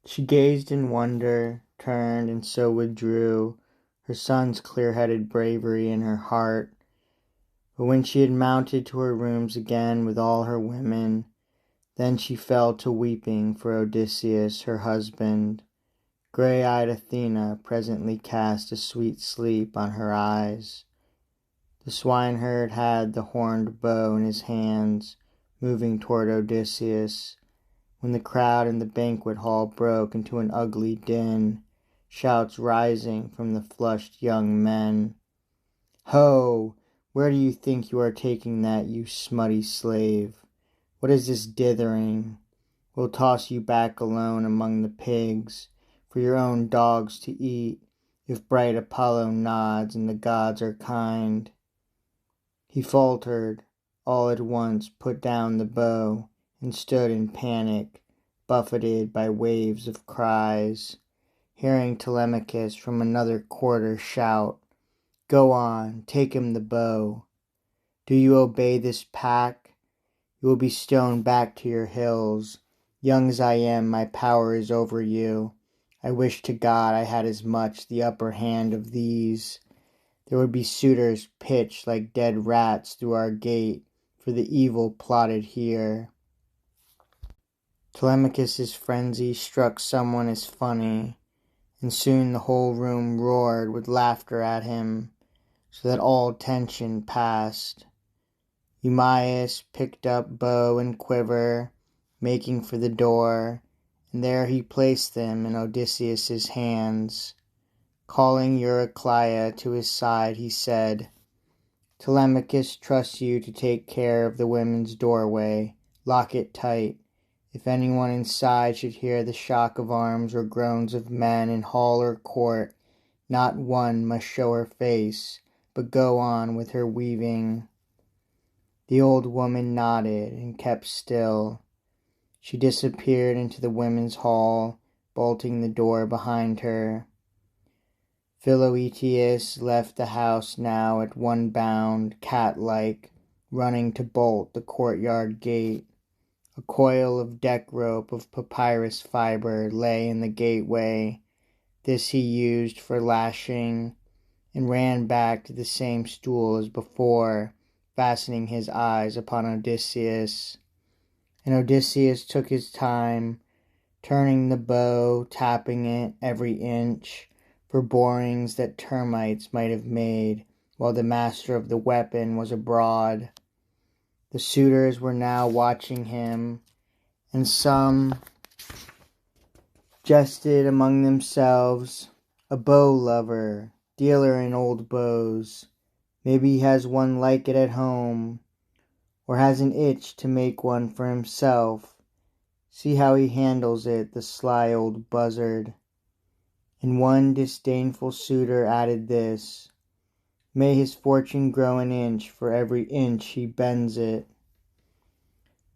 She gazed in wonder, turned, and so withdrew, her son's clear-headed bravery in her heart. But when she had mounted to her rooms again with all her women, then she fell to weeping for Odysseus, her husband. Grey-eyed Athena presently cast a sweet sleep on her eyes. The swineherd had the horned bow in his hands, moving toward Odysseus, when the crowd in the banquet hall broke into an ugly din, shouts rising from the flushed young men. "Ho! Where do you think you are taking that, you smutty slave? What is this dithering? We'll toss you back alone among the pigs, for your own dogs to eat, if bright Apollo nods and the gods are kind." He faltered, all at once put down the bow, and stood in panic, buffeted by waves of cries, hearing Telemachus from another quarter shout, "Go on, take him the bow. Do you obey this pack? You will be stoned back to your hills. Young as I am, my power is over you. I wish to God I had as much the upper hand of these. There would be suitors pitched like dead rats through our gate for the evil plotted here." Telemachus's frenzy struck someone as funny, and soon the whole room roared with laughter at him, so that all tension passed. Eumaeus picked up bow and quiver, making for the door, and there he placed them in Odysseus's hands. Calling Eurycleia to his side, he said, "Telemachus trusts you to take care of the women's doorway. Lock it tight. If anyone inside should hear the shock of arms or groans of men in hall or court, not one must show her face, but go on with her weaving." The old woman nodded and kept still. She disappeared into the women's hall, bolting the door behind her. Philoetius left the house now at one bound, cat-like, running to bolt the courtyard gate. A coil of deck rope of papyrus fiber lay in the gateway. This he used for lashing, and ran back to the same stool as before, fastening his eyes upon Odysseus. And Odysseus took his time, turning the bow, tapping it every inch, for borings that termites might have made, while the master of the weapon was abroad. The suitors were now watching him, and some jested among themselves, "A bow lover, dealer in old bows. Maybe he has one like it at home, or has an itch to make one for himself. See how he handles it, the sly old buzzard." And one disdainful suitor added this, "May his fortune grow an inch for every inch he bends it."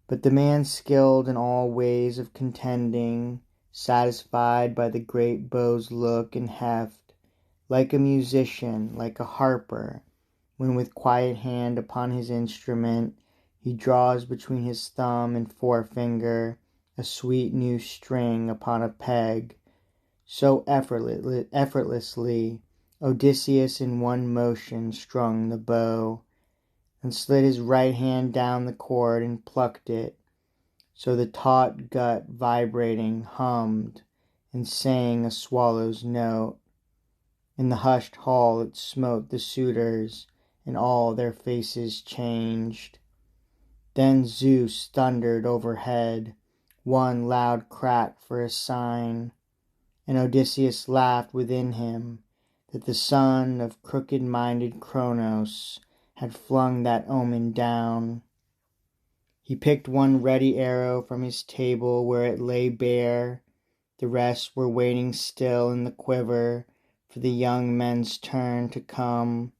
But the man skilled in all ways of contending, satisfied by the great bow's look and heft, like a musician, like a harper, when with quiet hand upon his instrument he draws between his thumb and forefinger a sweet new string upon a peg, so effortlessly Odysseus in one motion strung the bow, and slid his right hand down the cord and plucked it, so the taut gut vibrating hummed and sang a swallow's note. In the hushed hall it smote the suitors, and all their faces changed. Then Zeus thundered overhead, one loud crack for a sign, and Odysseus laughed within him that the son of crooked-minded Kronos had flung that omen down. He picked one ready arrow from his table where it lay bare. The rest were waiting still in the quiver for the young men's turn to come.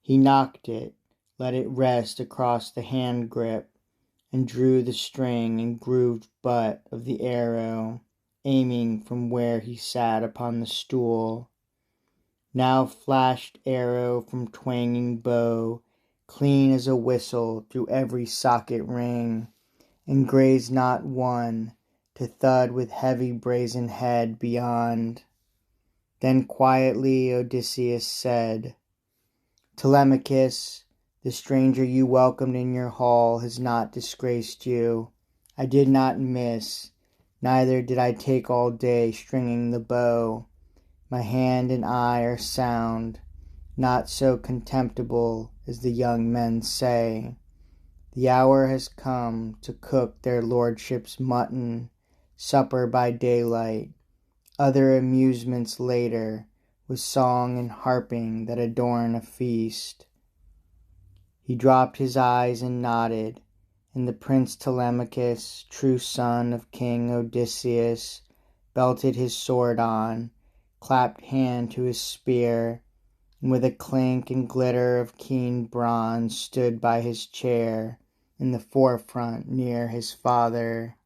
He knocked it, let it rest across the hand grip, and drew the string and grooved butt of the arrow, aiming from where he sat upon the stool. Now flashed arrow from twanging bow, clean as a whistle through every socket ring, and grazed not one, to thud with heavy brazen head beyond. Then quietly Odysseus said, Telemachus, the stranger you welcomed in your hall has not disgraced you. I did not miss, neither did I take all day stringing the bow. My hand and eye are sound, not so contemptible as the young men say. The hour has come to cook their lordships' mutton, supper by daylight, other amusements later, with song and harping that adorn a feast. He dropped his eyes and nodded, and the Prince Telemachus, true son of King Odysseus, belted his sword on, clapped hand to his spear, and with a clink and glitter of keen bronze stood by his chair in the forefront near his father.